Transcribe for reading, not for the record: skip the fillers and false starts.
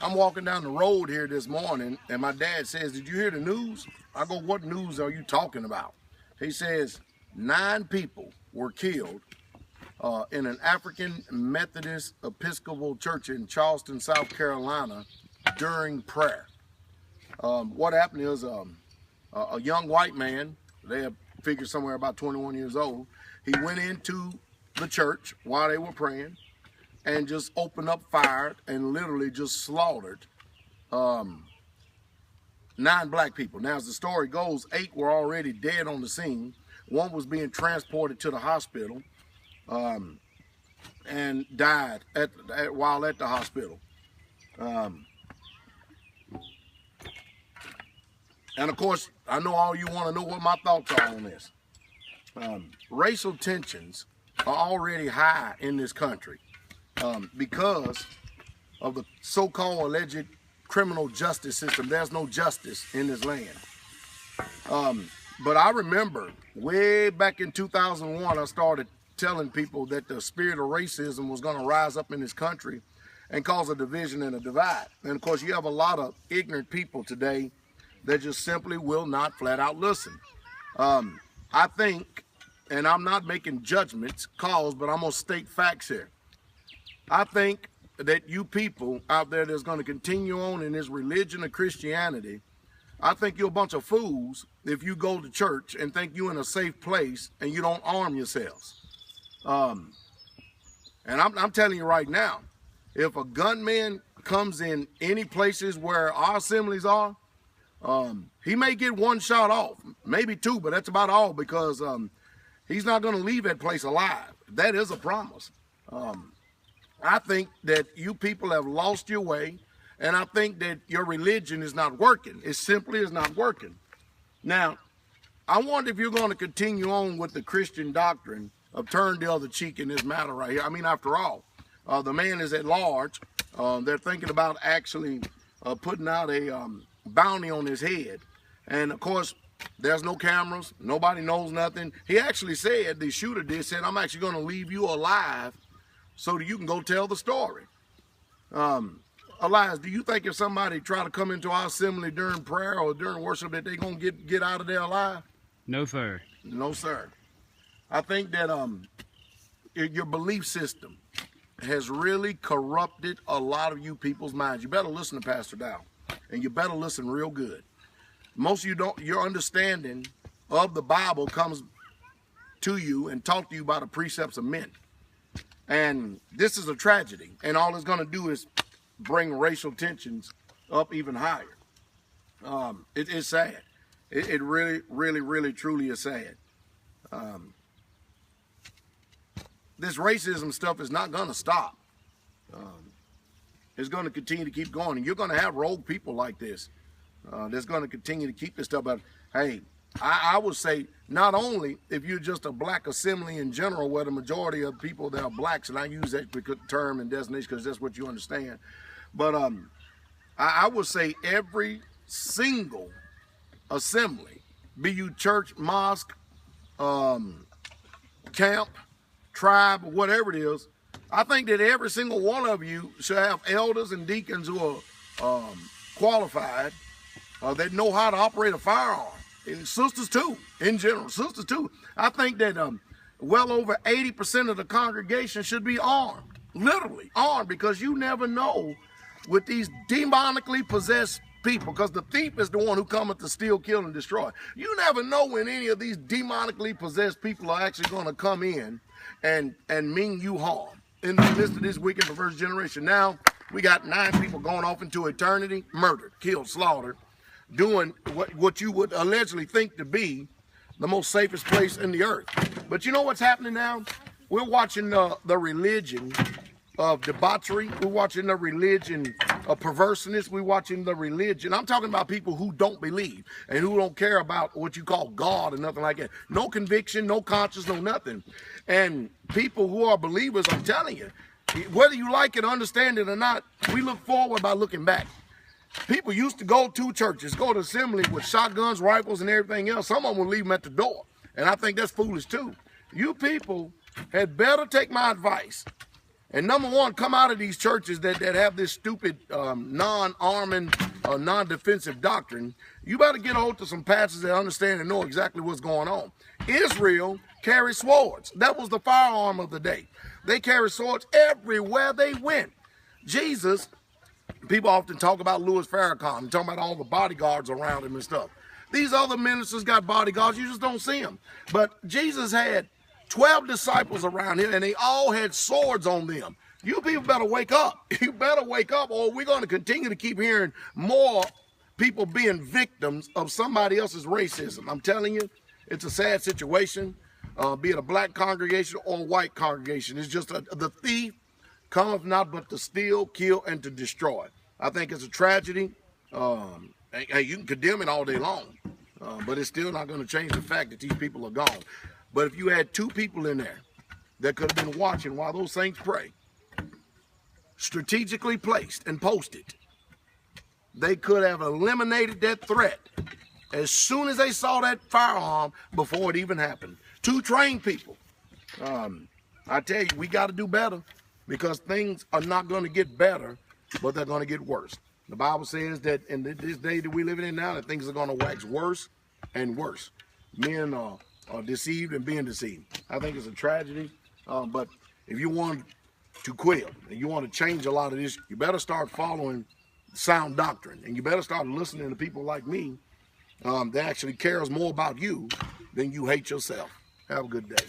I'm walking down the road here this morning, and my dad says, "Did you hear the news?" I go, "What news are you talking about?" He says, 9 people were killed in an African Methodist Episcopal church in Charleston, South Carolina, during prayer. What happened is a young white man, they have figured somewhere about 21 years old, he went into the church while they were praying and just opened up fire and literally just slaughtered 9 black people. Now, as the story goes, 8 were already dead on the scene. 1 was being transported to the hospital and died while at the hospital. And of course, I know all you want to know what my thoughts are on this. Racial tensions are already high in this country because of the so-called alleged criminal justice system. There's no justice in this land. But I remember way back in 2001, I started telling people that the spirit of racism was going to rise up in this country and cause a division and a divide. And of course, you have a lot of ignorant people today that just simply will not flat out listen. I think, and I'm not making judgments, calls, but I'm going to state facts here. I think that you people out there that's going to continue on in this religion of Christianity, I think you're a bunch of fools if you go to church and think you're in a safe place and you don't arm yourselves. And I'm telling you right now, if a gunman comes in any places where our assemblies are, he may get 1 shot off, maybe 2, but that's about all, because he's not going to leave that place alive. That is a promise. I think that you people have lost your way, and I think that your religion is not working. It simply is not working. Now, I wonder if you're going to continue on with the Christian doctrine of turn the other cheek in this matter right here. I mean, after all, the man is at large. They're thinking about actually putting out a bounty on his head. And of course, there's no cameras. Nobody knows nothing. He actually said, the shooter did, said, "I'm actually going to leave you alive so that you can go tell the story." Elias, do you think if somebody try to come into our assembly during prayer or during worship that they're going to get out of there alive? No, sir. No, sir. I think that your belief system has really corrupted a lot of you people's minds. You better listen to Pastor Dow, and you better listen real good. Most of you don't, your understanding of the Bible comes to you and talk to you about the precepts of men. And this is a tragedy, and all it's going to do is bring racial tensions up even higher. It is sad. It really, really, really, truly is sad. This racism stuff is not going to stop. It's going to continue to keep going, and you're going to have rogue people like this that's going to continue to keep this stuff. But hey, I would say not only if you're just a black assembly in general, where the majority of people that are blacks, and I use that term and designation because that's what you understand, but I would say every single assembly, be you church, mosque, camp, tribe, whatever it is, I think that every single one of you should have elders and deacons who are qualified, that know how to operate a firearm. And sisters too, in general, sisters too. I think that well over 80% of the congregation should be armed, literally armed, because you never know with these demonically possessed people, because the thief is the one who cometh to steal, kill, and destroy. You never know when any of these demonically possessed people are actually going to come in and mean you harm in the midst of this wicked, perverse generation. Now, we got 9 people going off into eternity, murdered, killed, slaughtered, doing what you would allegedly think to be the most safest place in the earth. But you know what's happening now? We're watching the religion of debauchery. We're watching the religion of perverseness. We're watching the religion. I'm talking about people who don't believe and who don't care about what you call God or nothing like that. No conviction, no conscience, no nothing. And people who are believers, I'm telling you, whether you like it, understand it or not, we look forward by looking back. People used to go to churches, go to assembly with shotguns, rifles, and everything else. Some of them would leave them at the door. And I think that's foolish too. You people had better take my advice And number one, come out of these churches that have this stupid non-arming, non-defensive doctrine. You better get a hold to some pastors that understand and know exactly what's going on. Israel carried swords. That was the firearm of the day. They carried swords everywhere they went. Jesus, people often talk about Louis Farrakhan, talking about all the bodyguards around him and stuff. These other ministers got bodyguards, you just don't see them. But Jesus had 12 disciples around him, and they all had swords on them. You people better wake up. You better wake up, or we're going to continue to keep hearing more people being victims of somebody else's racism. I'm telling you, it's a sad situation, be it a black congregation or a white congregation. It's just the thief cometh not but to steal, kill, and to destroy. I think it's a tragedy. Hey, you can condemn it all day long, but it's still not going to change the fact that these people are gone. But if you had two people in there that could have been watching while those saints pray, strategically placed and posted, they could have eliminated that threat as soon as they saw that firearm before it even happened. Two trained people. I tell you, we got to do better, because things are not going to get better, but they're going to get worse. The Bible says that in this day that we're living in now, that things are going to wax worse and worse. Men are deceived and being deceived. I think it's a tragedy, but if you want to quit and you want to change a lot of this, you better start following sound doctrine, and you better start listening to people like me that actually cares more about you than you hate yourself. Have a good day.